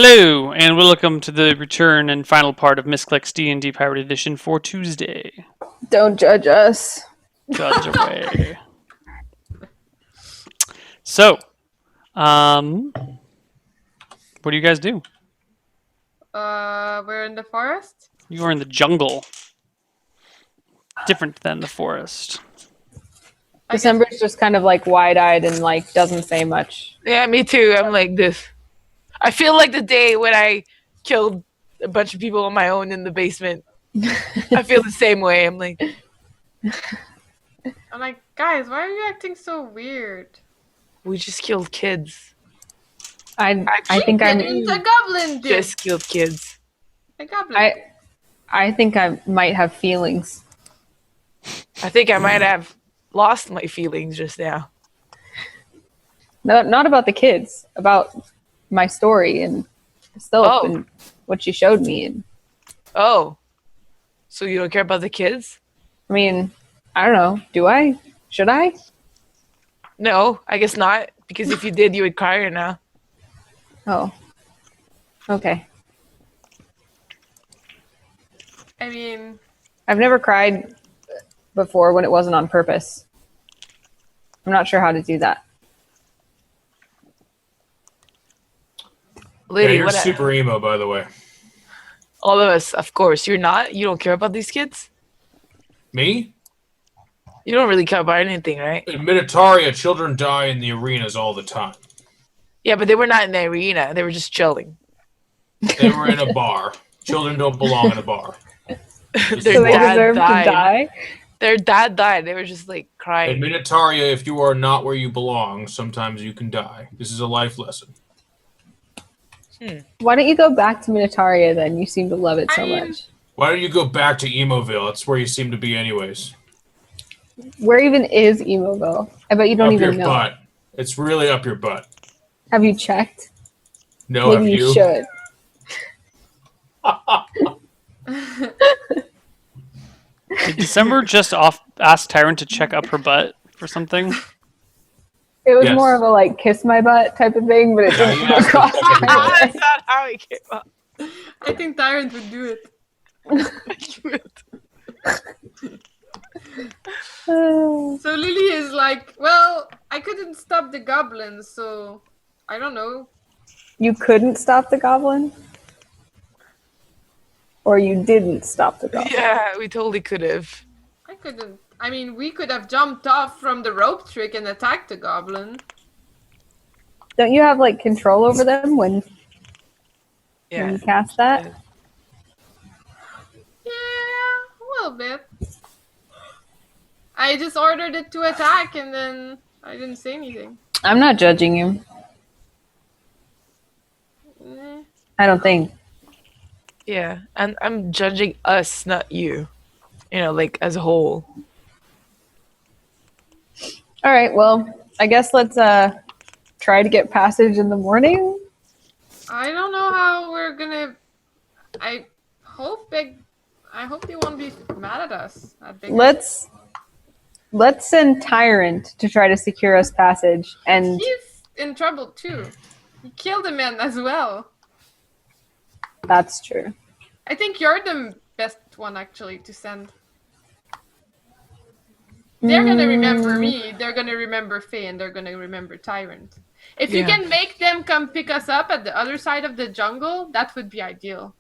Hello, and welcome to the return and final part of Misscliks D&D Pirate Edition for Tuesday. Don't judge us. Judge away. So, what do you guys do? We're in the forest. You are in the jungle. Different than the forest. December's just kind of like wide-eyed and like doesn't say much. Yeah, me too. I'm like this. I feel like the day when I killed a bunch of people on my own in the basement. I feel the same way. I'm like, Guys, why are you acting so weird? we just killed kids. I think I'm. A goblin did. Just killed kids. A goblin. I think I might have feelings. I think I might have lost my feelings just now. No, not about the kids. About my story and Philip and what she showed me. And Oh, so you don't care about the kids? I mean, I don't know. Do I? Should I? No, I guess not. Because if you did, you would cry right now. Oh. Okay. I mean, I've never cried before when it wasn't on purpose. I'm not sure how to do that. Lady, you're what? super emo, by the way. All of us, of course. You're not. You don't care about these kids. Me? You don't really care about anything, right? In Minitaria, children die in the arenas all the time. Yeah, but they were not in the arena. They were just chilling. They were in a bar. Children don't belong in a bar. Their So they dad deserve died. to die? Their dad died. They were just like In crying. Minitaria, if you are not where you belong, sometimes you can die. This is a life lesson. Why don't you go back to Minitaria then? You seem to love it so much. Why don't you go back to Emoville? That's where you seem to be anyways. Where even is Emoville? I bet you don't Up even your know. butt. It's really up your butt. Have you checked? No, Maybe have you you? should. Did December just ask Tyrant to check up her butt for something? It was Yes. more of a like kiss my butt type of thing, but it Yeah, didn't you come asked across. to check her butt. That's not how it came up. I think Tyrant would do it. So Lily is like, well, I couldn't stop the goblins, so I don't know. You couldn't stop the goblin? Or you didn't stop the goblin? Yeah, we totally could have. I couldn't. I mean, we could have jumped off from the rope trick and attacked the goblin. Don't you have like control over them when Yeah. you cast that? Yeah, a little bit. I just ordered it to attack and then I didn't say anything. I'm not judging you. Eh. I don't think. Yeah, and I'm judging us, not you. You know, like as a whole. All right, well, I guess let's try to get passage in the morning. I don't know how we're gonna. I hope they won't be mad at us. At Beggar. Let's send Tyrant to try to secure us passage, and He's in trouble too. He killed a man as well. that's true. I think you're the best one actually to send. They're gonna remember me, they're gonna remember Faye, and they're gonna remember Tyrant. If you Yeah. can make them come pick us up at the other side of the jungle, that would be ideal.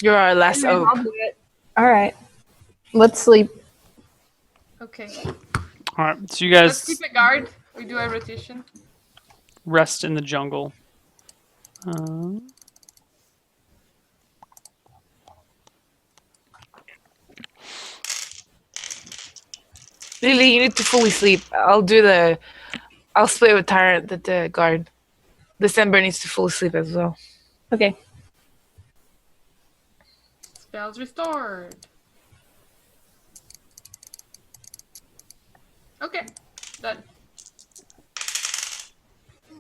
You're our last I'll hope. do it. All right, let's sleep. Okay. Alright, so you Let's guys keep a guard. We do a rotation. rest in the jungle. Lily, you need to fully sleep. I'll split with Tyrant, the guard. December needs to fully sleep as well. Okay. Spells restored. Okay. Done.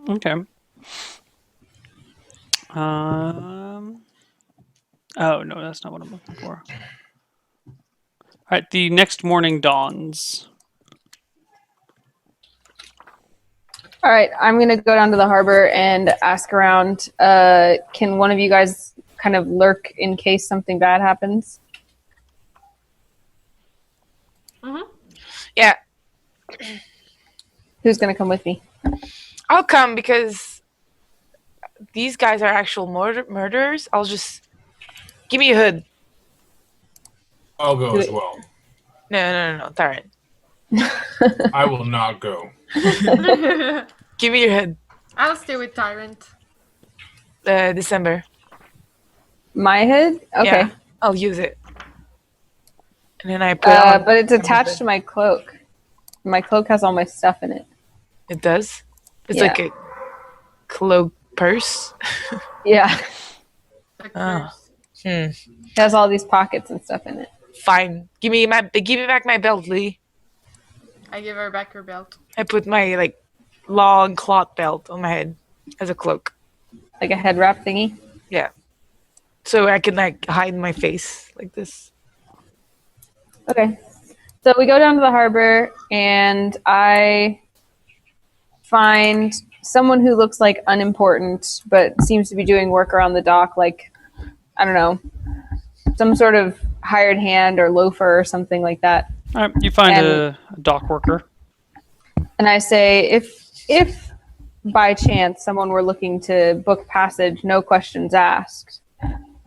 Okay. Oh, no, that's not what I'm looking for. Alright, the next morning dawns. All right, I'm going to go down to the harbor and ask around. Can one of you guys kind of lurk in case something bad happens? Mm-hmm. Yeah, Who's going to come with me? I'll come because these guys are actual murderers. I'll just give me a hood. I'll go Do as it. well. No. It's all right. I will not go. Give me your hood. I'll stay with Tyrant. December. My head? Okay. Yeah, I'll use it. And then I put on. But it's attached to my cloak. My cloak has all my stuff in it. It does. It's Yeah. like a cloak purse. Yeah. Like Oh. first. It has all these pockets and stuff in it. Fine. Give me back my belt, Lee. I give her back her belt. I put my long cloth belt on my head as a cloak. Like a head wrap thingy. Yeah. So I can hide my face like this. Okay. So we go down to the harbor and I find someone who looks like unimportant but seems to be doing work around the dock, like, I don't know, some sort of hired hand or loafer or something like that. All right, you find And- a dock worker. And I say, if by chance someone were looking to book passage, no questions asked,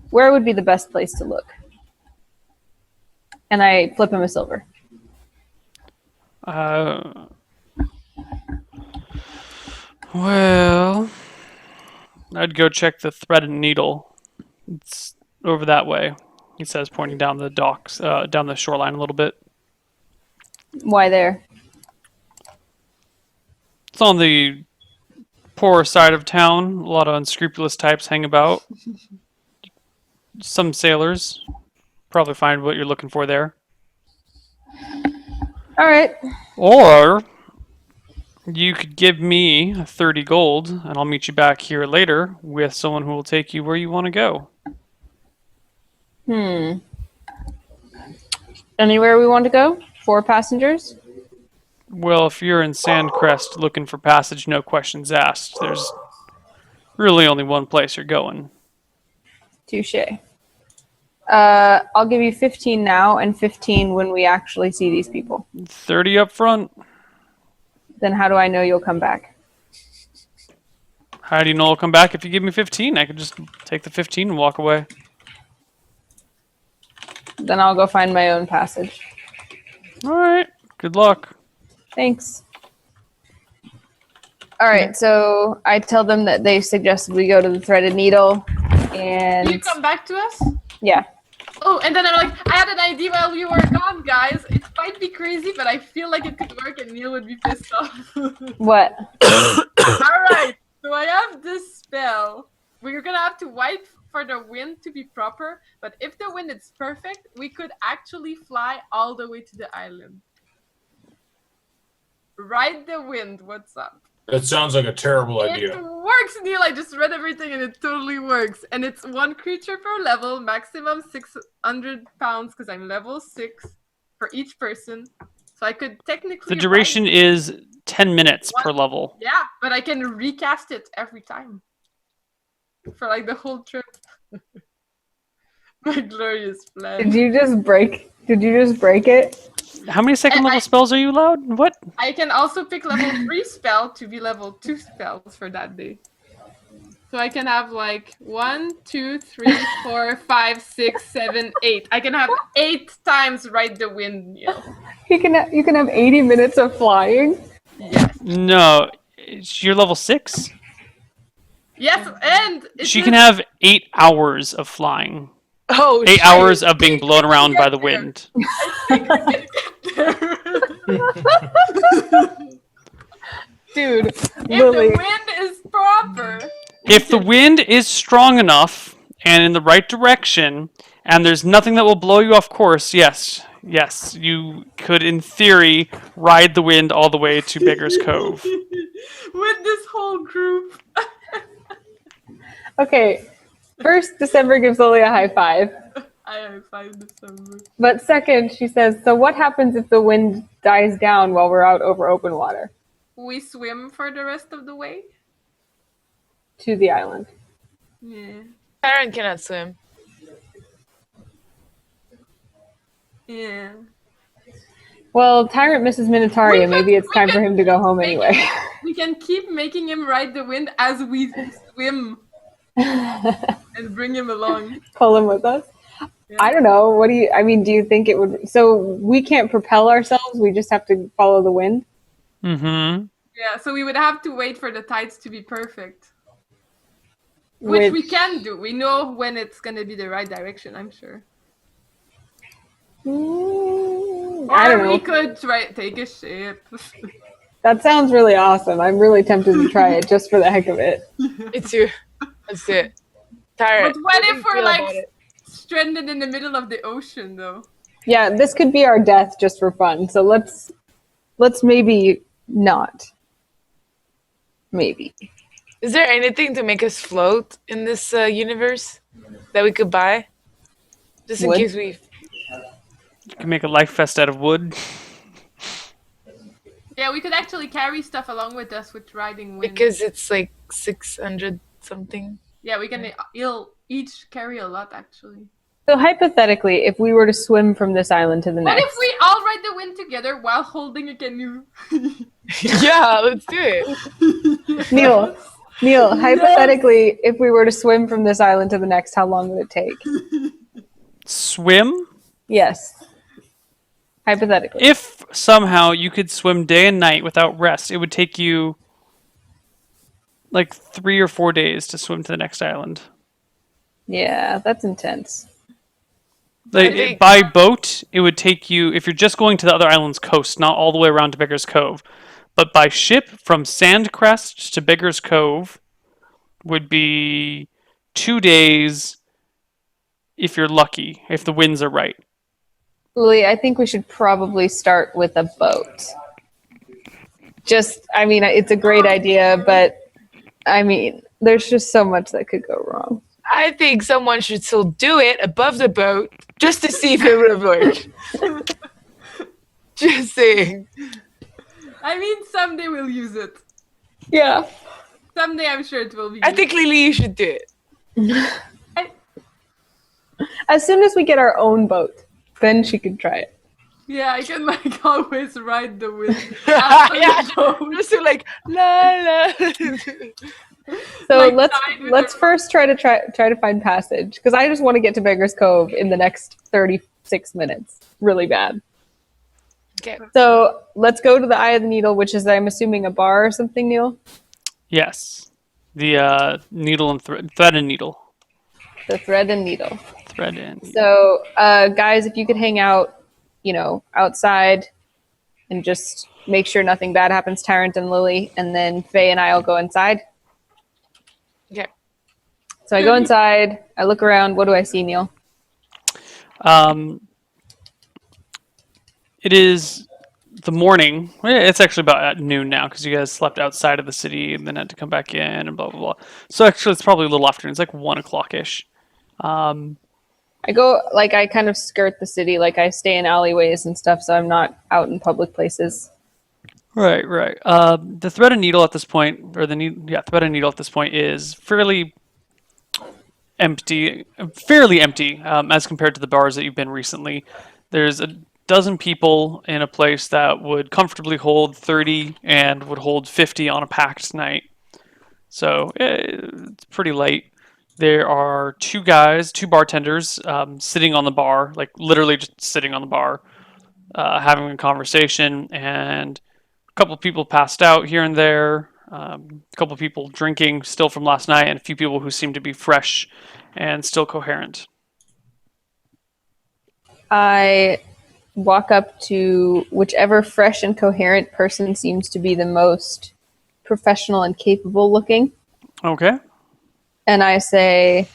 where would be the best place to look? And I flip him a silver. Well, I'd go check the thread and needle. It's over that way, he says, pointing down the docks, down the shoreline a little bit. Why there? It's on the poorer side of town. A lot of unscrupulous types hang about. Some sailors probably find what you're looking for there. All right. Or you could give me 30 gold, and I'll meet you back here later with someone who will take you where you want to go. Anywhere we want to go? 4 passengers? Well, if you're in Sandcrest looking for passage, no questions asked. There's really only one place you're going. Touche. I'll give you 15 now and 15 when we actually see these people. 30 up front. Then how do I know you'll come back? How do you know I'll come back if you give me 15? I could just take the 15 and walk away. Then I'll go find my own passage. All right. Good luck. Thanks. All right, so I tell them that they suggested we go to the threaded needle, You and come back to us? yeah, Oh, and then I'm like, I had an idea while we were gone, guys. It might be crazy, but I feel like it could work and Neil would be pissed off. what? Alright, so I have this spell. We're gonna have to wait for the wind to be proper, but if the wind is perfect, we could actually fly all the way to the island. Ride the wind, what's up? That sounds like a terrible It idea. works, Neil. I just read everything and it totally works. And it's 1 creature per level, maximum 600 pounds because I'm level 6 for each person. So I could technically. The duration is 10 minutes per What? level. Yeah, but I can recast it every time for like the whole trip. My glorious plan. Did you just break it? How many second And level spells are you allowed? What? I can also pick level 3 spell to be level 2 spells for that day. So I can have like 1, 2, 3, 4, 5, 6, 7, 8. I can have 8 times ride the wind, Neil. You can have 80 minutes of flying. Yes. No, you're level 6. Yes, and it She is- can have 8 hours of flying. Oh, 8 shit. hours of being blown around by the wind. Dude, If Lily. the wind is proper. If the wind is strong enough and in the right direction, and there's nothing that will blow you off course, yes, you could, in theory, ride the wind all the way to Beggar's Cove. With this whole group. Okay, first, December gives Lily a high five. I find December. But second, she says, so what happens if the wind dies down while we're out over open water? we swim for the rest of the way? To the island. Yeah. Tyrant cannot swim. Yeah. Well, Tyrant misses Minotauri, and maybe it's time for him to go home anyway. We can keep making him ride the wind as we swim and bring him along. Pull him with us. Yeah. I don't know. What do you? I mean, do you think it would? So we can't propel ourselves. We just have to follow the wind. Mm-hmm. Yeah, so we would have to wait for the tides to be perfect. Which we can do. We know when it's going to be the right direction, I'm sure. I don't Or know. we could take a ship. That sounds really awesome. I'm really tempted to try it just for the heck of it. Me too. Let's do it. Tyrant. But what how do if you we're feel like about it? stranded in the middle of the ocean, though? Yeah, this could be our death just for fun. So let's maybe not. Maybe. Is there anything to make us float in this universe that we could buy? Just in Wood? case we... You can make a life vest out of wood. Yeah, we could actually carry stuff along with us with riding wind. Because it's like 600 something. Yeah, we can each carry a lot, actually. So hypothetically, if we were to swim from this island to the What next, if we all ride the wind together while holding a canoe? Yeah, let's do it. Neil, hypothetically, if we were to swim from this island to the next, how long would it take? Swim? Yes. Hypothetically. If somehow you could swim day and night without rest, it would take you like 3 or 4 days to swim to the next island. Yeah, that's intense. Like, by boat, it would take you, if you're just going to the other island's coast, not all the way around to Beggar's Cove, but by ship from Sandcrest to Beggar's Cove would be 2 days if you're lucky, if the winds are right. Lily, I think we should probably start with a boat. I mean, it's a great idea, but I mean, there's just so much that could go wrong. I think someone should still do it above the boat just to see if it would have worked. Just saying. I mean, someday we'll use it. Yeah. Someday I'm sure it will be I used. think Lily, you should do it. As soon as we get our own boat, then she could try it. Yeah, I can like always ride the wind. Yeah, just do like la la. So Like, let's side with let's her- first try to find passage, because I just want to get to Beggar's Cove in the next 36 minutes, really bad. Okay. So let's go to the Eye of the Needle, which is, I'm assuming, a bar or something, Neil. Yes. The needle and thread and needle. The Thread and Needle. Thread and needle. So, guys, if you could hang out, outside, and just make sure nothing bad happens, Tyrant and Lily, and then Faye and I'll go inside. Okay. So I go inside. I look around. What do I see, Neil? It is the morning. It's actually about at noon now because you guys slept outside of the city and then had to come back in and blah, blah, blah. So actually, it's probably a little afternoon. It's like 1 o'clock-ish. I go, I kind of skirt the city. I stay in alleyways and stuff, so I'm not out in public places. Right. The thread and needle at this point, or thread and needle at this point is fairly empty as compared to the bars that you've been recently. There's a dozen people in a place that would comfortably hold 30 and would hold 50 on a packed night. So it's pretty light. There are two bartenders sitting on the bar, literally just sitting on the bar, having a conversation, and a couple of people passed out here and there, a couple of people drinking still from last night, and a few people who seem to be fresh and still coherent. I walk up to whichever fresh and coherent person seems to be the most professional and capable looking. Okay. And I say,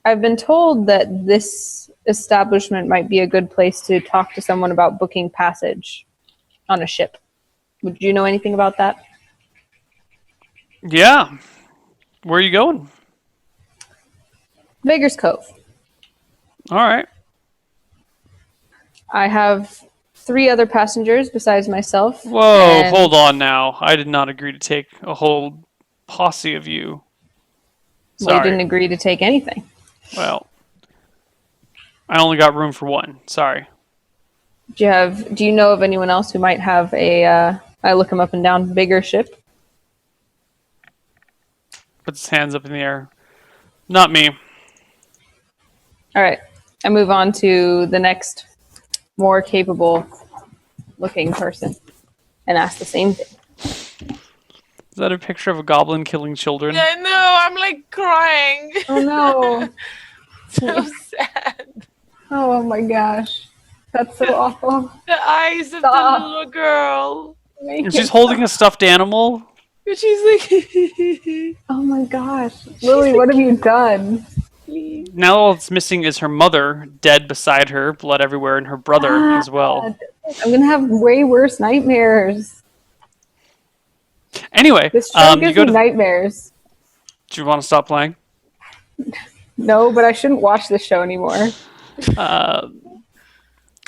I've been told that this establishment might be a good place to talk to someone about booking passage on a ship. Would you know anything about that? Yeah. Where are you going? Beggar's Cove. All right. I have 3 other passengers besides myself. Whoa, and- hold on now. I did not agree to take a whole posse of you. Well, you Sorry. didn't agree to take anything. Well, I only got room for one. Sorry. Do you know of anyone else who might have a, I look him up and down, bigger ship? Puts his hands up in the air. Not me. All right. I move on to the next more capable looking person and ask the same thing. Is that a picture of a goblin killing children? I know, I'm like crying. Oh no. So sad. Oh my gosh. That's so awful. The eyes of Stop. the little girl. And she's holding a stuffed animal? And she's like, Oh my gosh. Lily, what have you done? please. Now all it's missing is her mother, dead beside her, blood everywhere, and her brother as well. I'm gonna have way worse nightmares. Anyway, This show you gives go me to. nightmares. Do you want to stop playing? No, but I shouldn't watch this show anymore.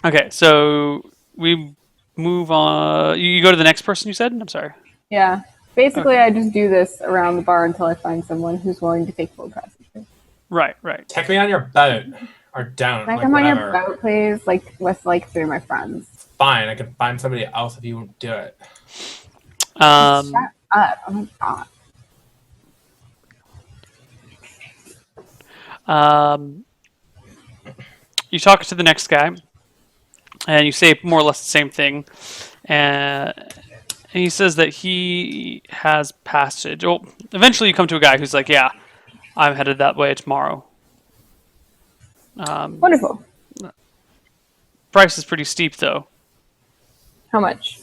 Okay, so we move on. You go to the next person. You said. I'm sorry. Yeah. Basically, I just do this around the bar until I find someone who's willing to take full passengers. Right. Right. Take me on your boat. Or don't. Can I like, come on your whatever. boat, please? Like, with like 3 of my friends. Fine, I can find somebody else if you won't do it. Shut up. Oh my god. You talk to the next guy, and you say more or less the same thing. And he says that he has passage. Well, eventually you come to a guy who's like, "Yeah, I'm headed that way tomorrow." Wonderful. Price is pretty steep, though. How much?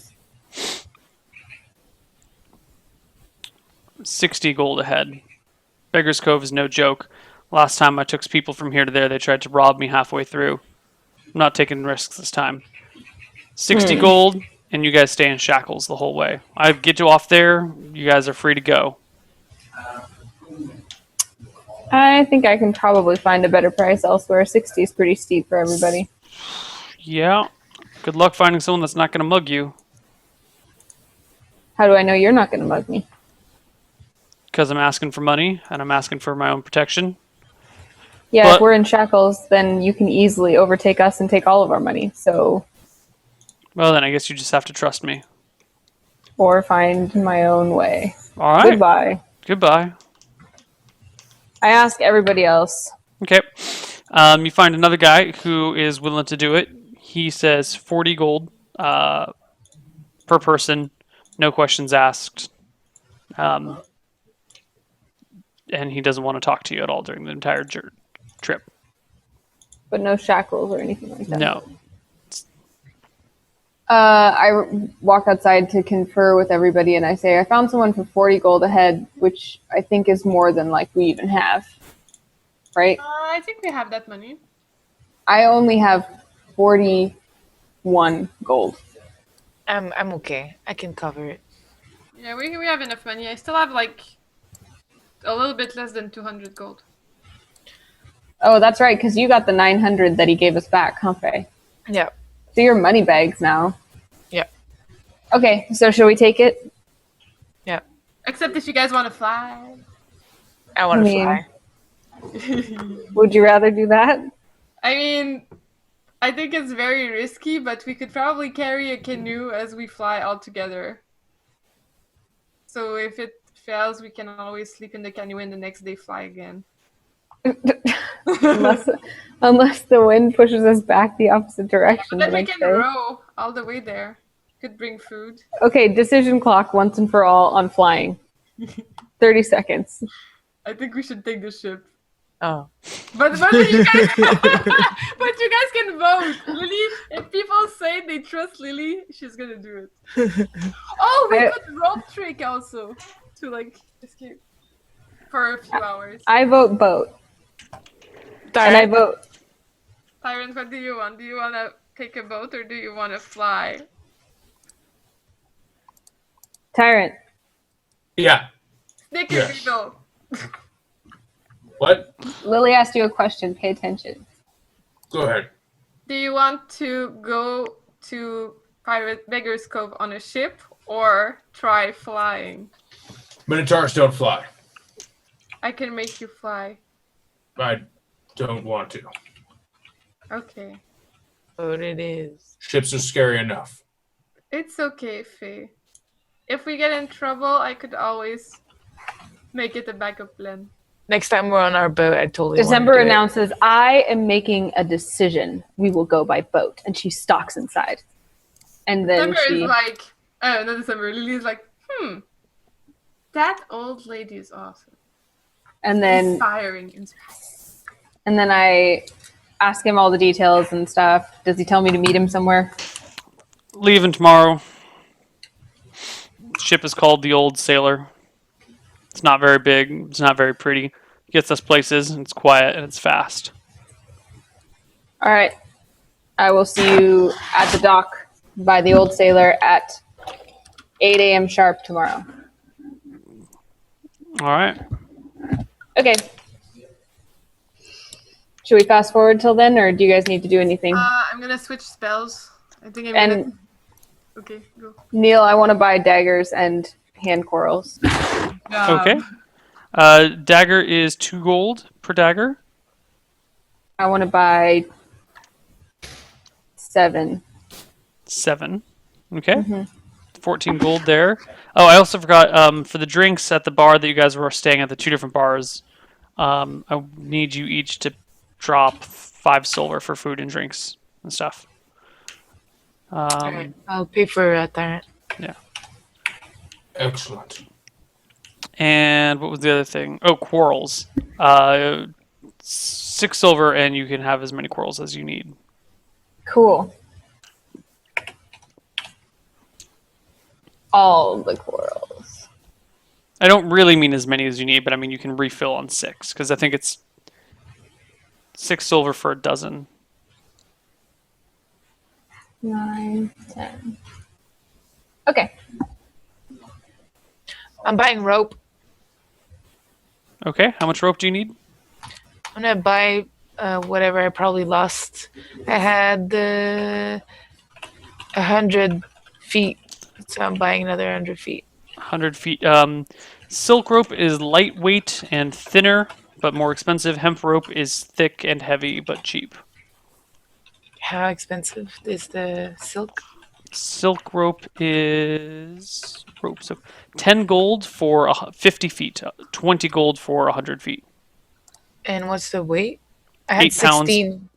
60 gold ahead. Beggar's Cove is no joke. Last time I took people from here to there, they tried to rob me halfway through. I'm not taking risks this time. 60 gold, and you guys stay in shackles the whole way. I get you off there, you guys are free to go. I think I can probably find a better price elsewhere. 60 is pretty steep for everybody. Yeah. Good luck finding someone that's not going to mug you. How do I know you're not going to mug me? Because I'm asking for money, and I'm asking for my own protection. Yeah, But- if we're in shackles, then you can easily overtake us and take all of our money. So, Well, then I guess you just have to trust me. or find my own way. All right. Goodbye. Goodbye. I ask everybody else. Okay. You find another guy who is willing to do it. He says 40 gold per person, no questions asked. And he doesn't want to talk to you at all during the entire trip. But no shackles or anything like that. No. I walk outside to confer with everybody, and I say, I found someone for 40 gold ahead, which I think is more than like we even have. Right? I think we have that money. I only have 41 gold. I'm okay. I can cover it. Yeah, we have enough money. I still have like a little bit less than 200 gold. Oh, that's right, because you got the 900 that he gave us back, huh, Faye? Yeah. So you're money bags now. Yeah. Okay, so should we take it? Yeah. Except if you guys want to fly. I want to I mean- fly. Would you rather do that? I mean, I think it's very risky, but we could probably carry a canoe as we fly all together. So if it fails, we can always sleep in the canoe and the next day fly again. unless the wind pushes us back the opposite direction. But the we next can day. row all the way there. Could bring food. Okay, decision clock once and for all on flying. 30 seconds. I think we should take the ship. Oh. But you guys, but you guys can vote. Lily, if people say they trust Lily, she's gonna do it. Oh, we could rope trick also to like escape for a few hours. I vote boat. And I vote. Tyrant, what do you want? Do you want to take a boat or do you want to fly? Tyrant. Yeah. Snicker Yes. doodle. What? Lily asked you a question. Pay attention. Go ahead. Do you want to go to Pirate Beggar's Cove on a ship or try flying? Minotaurs don't fly. I can make you fly. I don't want to. Okay. What it is. Ships are scary enough. It's okay, Faye. If we get in trouble, I could always make it a backup plan. Next time we're on our boat, I totally December wanna do it. announces, I am making a decision. We will go by boat. And she stalks inside. And then December she... is like, not December, Lily is like, that old lady is awesome. And then Inspiring. And then I ask him all the details and stuff. Does he tell me to meet him somewhere? Leaving tomorrow. Ship is called the Old Sailor. It's not very big. It's not very pretty. Gets us places, and it's quiet, and it's fast. All right. I will see you at the dock by the Old Sailor at 8 a.m. sharp tomorrow. All right. Okay. Should we fast forward till then, or do you guys need to do anything? I'm gonna switch spells. I think I'm gonna... And Okay, go. Neil, I want to buy daggers and hand corals. Okay. Dagger is 2 gold per dagger. I want to buy 7. 7. Okay. 14 gold there. Oh, I also forgot, for the drinks at the bar that you guys were staying at, the 2 different bars, I need you each to drop 5 silver for food and drinks and stuff. Alright, I'll pay for Tyrant. Yeah. Excellent. And what was the other thing? Oh, quarrels. 6 silver, and you can have as many quarrels as you need. Cool. All the corals. I don't really mean as many as you need, but I mean you can refill on 6, because I think it's 6 silver for a dozen. 9, 10. Okay. I'm buying rope. Okay, how much rope do you need? I'm gonna buy whatever I probably lost. I had 100 feet, so I'm buying another 100 feet. 100 feet. Silk rope is lightweight and thinner, but more expensive. Hemp rope is thick and heavy, but cheap. How expensive is the silk? Silk rope is so 10 gold for 50 feet, 20 gold for 100 feet. And what's the weight? I had 8 pounds. 16.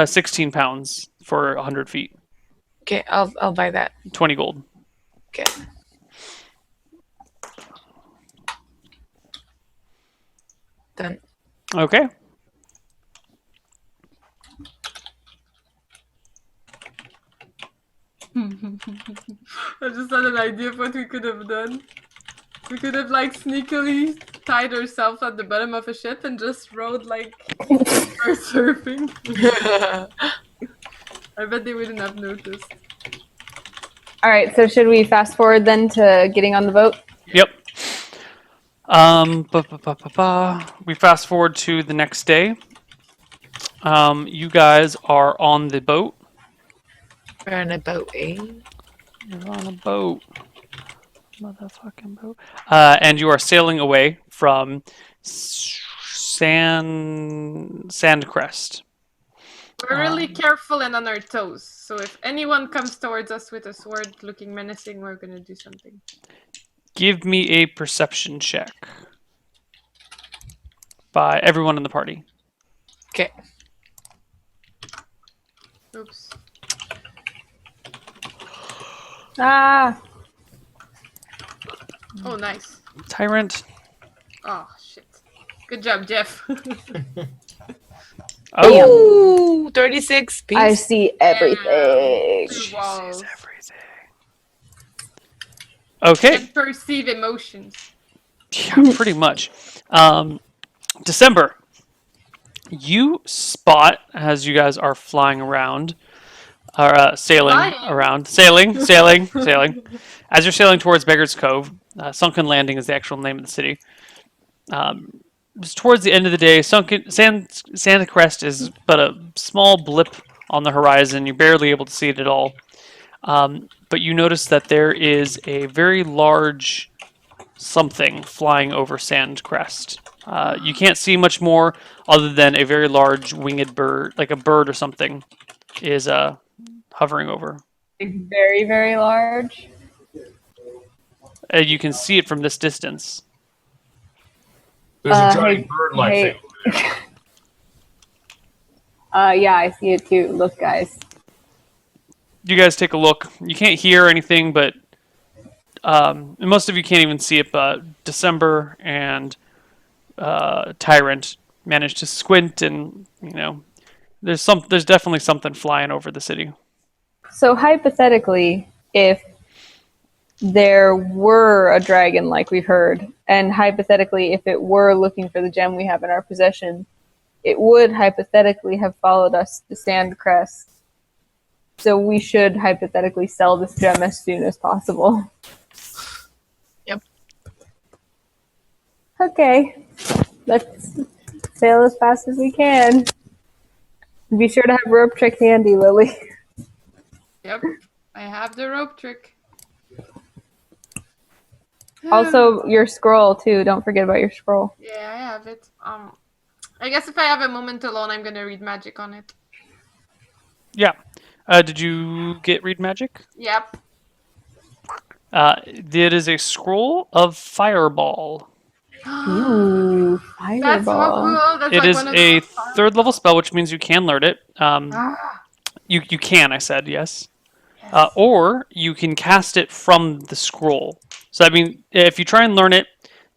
16 pounds for 100 feet. Okay, I'll buy that. 20 gold. Okay. Done. Okay. I just had an idea of what we could have done. We could have like sneakily tied ourselves at the bottom of a ship and just rode like we're surfing. I bet they wouldn't have noticed. All right. So should we fast forward then to getting on the boat? Yep. We fast forward to the next day. You guys are on the boat. We're on a boat, eh? You're on a boat. Motherfucking boat. And you are sailing away from Sandcrest. We're really careful and on our toes. So if anyone comes towards us with a sword looking menacing, we're gonna do something. Give me a perception check. By everyone in the party. Okay. Oops. Ah. Oh, nice. Tyrant. Oh, shit. Good job, Jeff. Oh, Ooh, 36 piece. I see everything. Two walls. everything. Okay. And perceive emotions. Yeah, pretty much. December. You spot as you guys are flying around, or sailing Flying? around, sailing. As you're sailing towards Beggar's Cove, Sunken Landing is the actual name of the city. Just towards the end of the day, Santa Crest is but a small blip on the horizon. You're barely able to see it at all. But you notice that there is a very large something flying over Sandcrest. You can't see much more other than a very large winged bird, like a bird or something, is hovering over. Like very, very large. You can see it from this distance. There's a Hey, giant bird-like hey. thing over there. Yeah, I see it too. Look, guys. You guys take a look. You can't hear anything, but most of you can't even see it. But December and Tyrant managed to squint, and there's definitely something flying over the city. So hypothetically, if there were a dragon like we've heard, and hypothetically, if it were looking for the gem we have in our possession, it would hypothetically have followed us to Sandcrest. So we should hypothetically sell this gem as soon as possible. Yep. Okay. Let's sail as fast as we can. Be sure to have rope trick handy, Lily. Yep, I have the rope trick. Also, your scroll, too. Don't forget about your scroll. Yeah, I have it. I guess if I have a moment alone, I'm gonna read magic on it. Yeah. Did you get read magic? Yep. It is a scroll of fireball. Ooh, That's so fireball. cool. That's It like is one of a those third level spell, which means you can learn it. Ah, You can, I said, yes. yes. Or you can cast it from the scroll. So I mean, if you try and learn it,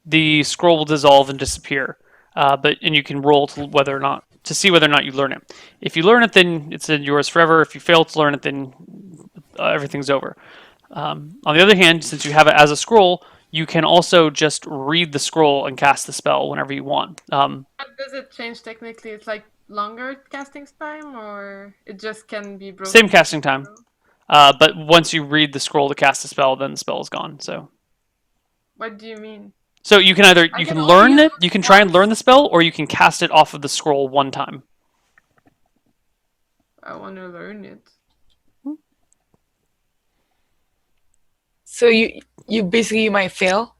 the scroll will dissolve and disappear. And you can roll to see whether or not you learn it. If you learn it, then it's yours forever. If you fail to learn it, then everything's over. On the other hand, since you have it as a scroll, you can also just read the scroll and cast the spell whenever you want. What does it change technically? It's like longer casting time, or it just can be broken? Same casting time. But once you read the scroll to cast the spell, then the spell is gone. So What do you mean? So you can either I you can can only learn use it, it you can try and once. learn the spell, or you can cast it off of the scroll one time. I want to learn it. So you basically might fail.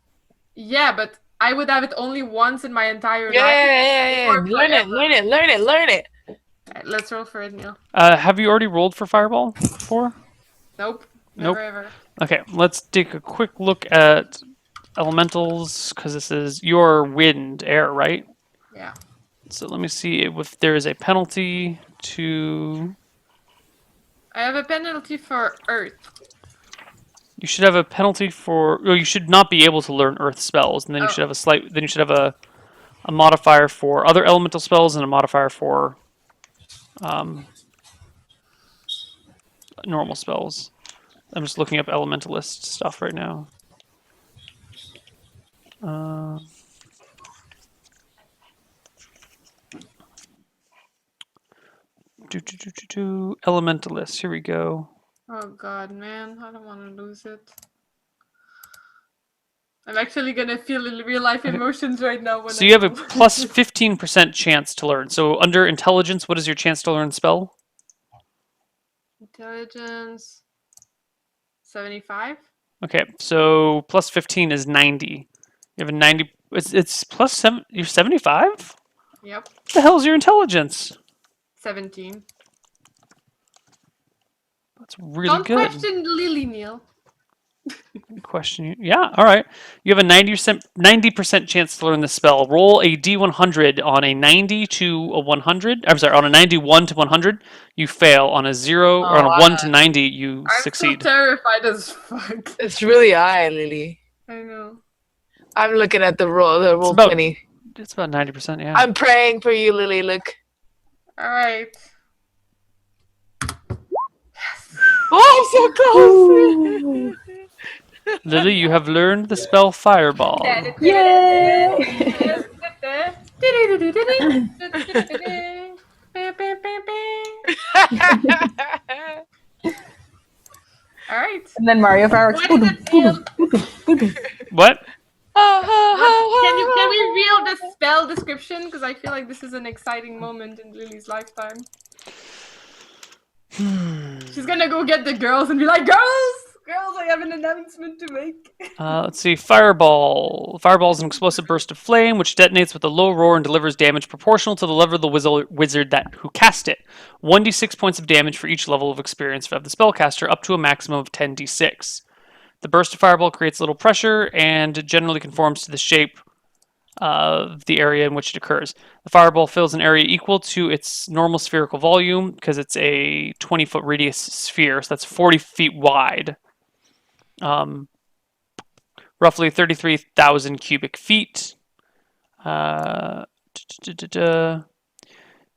Yeah, but I would have it only once in my entire Yeah, life. yeah. Or Learn it, forever. learn it. Alright, let's roll for it, Neil. Have you already rolled for fireball before? Nope. Nope. Never ever. Okay, let's take a quick look at elementals because this is your wind air, right? Yeah. So let me see if there is a penalty to. I have a penalty for Earth. You should have a penalty for. Or you should not be able to learn Earth spells, and then you should have a slight. Then you should have a modifier for other elemental spells and a modifier for normal spells. I'm just looking up elementalist stuff right now. Elementalist. Here we go. Oh god, man. I don't want to lose it. I'm actually gonna feel real life emotions right now. When So you have a plus 15% chance to learn. So under intelligence, what is your chance to learn spell? Intelligence 75. Okay, so plus 15 is 90. You have a 90. It's plus 7. You're 75? Yep. What the hell is your intelligence? 17. That's really Don't good. question Lily, Neil. Question you. Yeah, all right. You have a 90% chance to learn the spell. Roll a d100 on a 90 to a 100. I'm sorry, on a 91 to 100, you fail. On a 0 or on a 1 to 90, you I'm succeed. so terrified as fuck. It's really high, Lily. I know. I'm looking at the roll about- 20. It's about 90%, yeah. I'm praying for you, Lily. Look. Alright. Oh, I'm so close. Lily, you have learned the spell Fireball. Yay! Alright. And then Mario fireworks. What does it feel? What? Can we reveal the spell description? Because I feel like this is an exciting moment in Lily's lifetime. She's gonna go get the girls and be like, girls, I have an announcement to make. Let's see. Fireball. Fireball is an explosive burst of flame which detonates with a low roar and delivers damage proportional to the level of the wizard who cast it. 1d6 points of damage for each level of experience of the spellcaster, up to a maximum of 10d6. The burst of fireball creates little pressure and generally conforms to the shape of the area in which it occurs. The fireball fills an area equal to its normal spherical volume because it's a 20-foot radius sphere, so that's 40 feet wide. Roughly 33,000 cubic feet.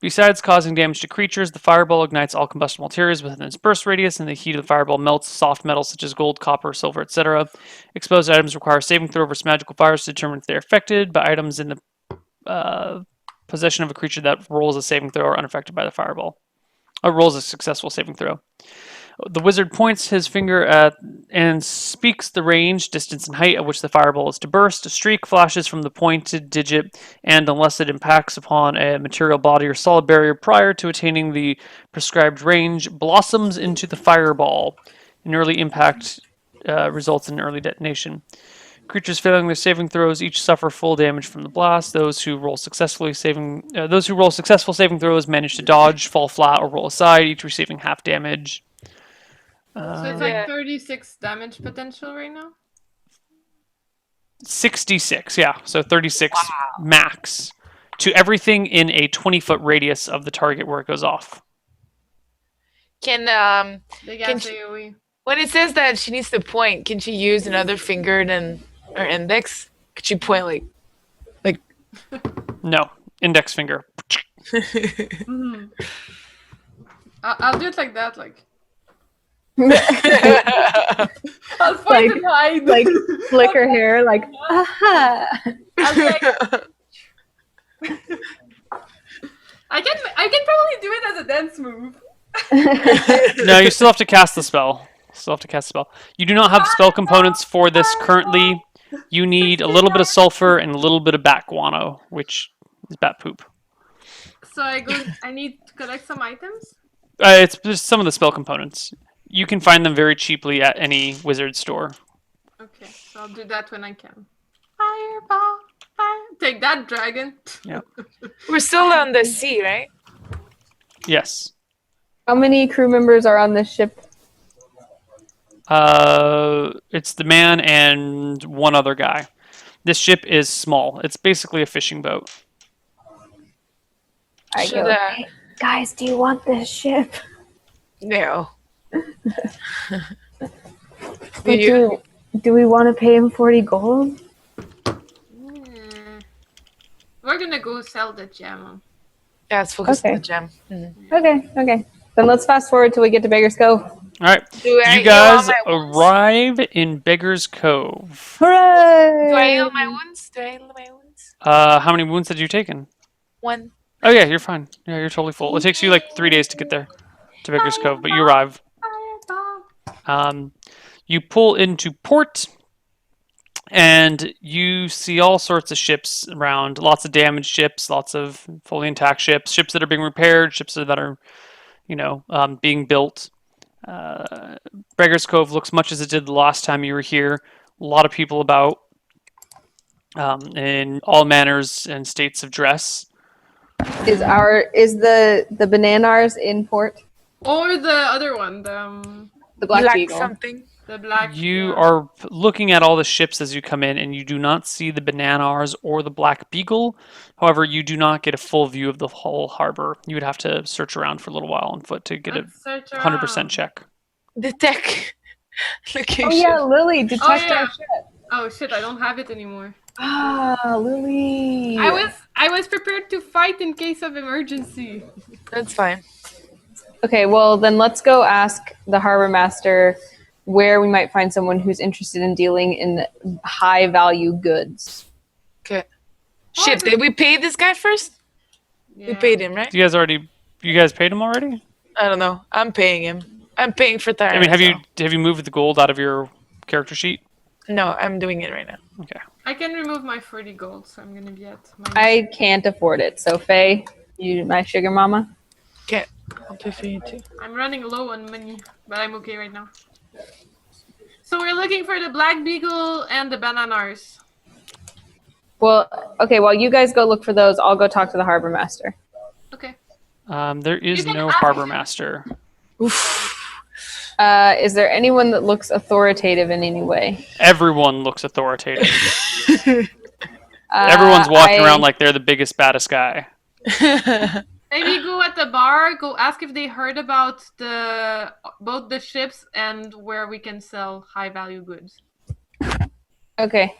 Besides causing damage to creatures, the fireball ignites all combustible materials within its burst radius, and the heat of the fireball melts soft metals such as gold, copper, silver, etc. Exposed items require saving throw versus magical fires to determine if they are affected, but items in the possession of a creature that rolls a saving throw are unaffected by the fireball. Rolls a successful saving throw. The wizard points his finger at and speaks the range, distance, and height at which the fireball is to burst. A streak flashes from the pointed digit, and unless it impacts upon a material body or solid barrier prior to attaining the prescribed range, blossoms into the fireball. An early impact results in early detonation. Creatures failing their saving throws each suffer full damage from the blast. Those who roll successful saving throws manage to dodge, fall flat, or roll aside, each receiving half damage. So it's like 36 damage potential right now? 66, yeah. So 36 max to everything in a 20-foot radius of the target where it goes off. Big ass AoE. When it says that she needs to point, can she use another finger than her index? Could she point like? No, index finger. Mm-hmm. I'll do it like that, like. I'll point and hide. Like flick her hair, like aha. I can probably do it as a dance move. No, you still have to cast the spell. You do not have spell components for this currently. You need a little bit of sulfur and a little bit of bat guano, which is bat poop. So I need to collect some items? It's just some of the spell components. You can find them very cheaply at any wizard store. Okay, so I'll do that when I can. Fireball, take that, dragon. Yeah. We're still on the sea, right? Yes. How many crew members are on this ship? It's the man and one other guy. This ship is small. It's basically a fishing boat. I go, hey, guys, do you want this ship? No. Do we want to pay him 40 gold? We're gonna go sell the gem. Yeah, let's focus on Okay. the gem. Mm-hmm. Okay. Then let's fast forward till we get to Beggar's Cove. All right. Do I You heal guys all my wounds? arrive in Beggar's Cove. Hooray! Do I heal my wounds? How many wounds had you taken? 1. Oh yeah, you're fine. Yeah, you're totally full. It takes you like 3 days to get there to Beggar's Cove, but you arrive. You pull into port, and you see all sorts of ships around. Lots of damaged ships, lots of fully intact ships, ships that are being repaired, ships that are, being built. Beggar's Cove looks much as it did the last time you were here. A lot of people about, in all manners and states of dress. Is the Bananars in port? Or the other one, The Black Beagle. something. the black. You are looking at all the ships as you come in, and you do not see the Bananars or the Black Beagle. However, you do not get a full view of the whole harbor. You would have to search around for a little while on foot to get a 100% check. The tech location. Oh yeah, Lily, detect yeah. our ship. Oh shit! I don't have it anymore. Ah, Lily. I was prepared to fight in case of emergency. That's fine. Okay, well then let's go ask the harbor master where we might find someone who's interested in dealing in high value goods. Okay. Shit, did we pay this guy first? Yeah. We paid him, right? You guys paid him already? I don't know. I'm paying him. I'm paying for Tyra. I mean, have you moved the gold out of your character sheet? No, I'm doing it right now. Okay. I can remove my 40 gold, so I'm gonna be at my. I can't afford it, so Faye, you my sugar mama. Okay. I'll pay for you too. I'm running low on money, but I'm okay right now. So we're looking for the black beagle and the bananas. Well, okay, while you guys go look for those, I'll go talk to the harbor master. Okay. There is You can no ask harbor him. master. Oof. Is there anyone that looks authoritative in any way? Everyone looks authoritative. Everyone's walking around like they're the biggest, baddest guy. Maybe go at the bar, go ask if they heard about both the ships and where we can sell high value goods. Okay,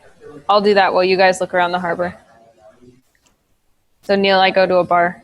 I'll do that while you guys look around the harbor. So Neil, I go to a bar.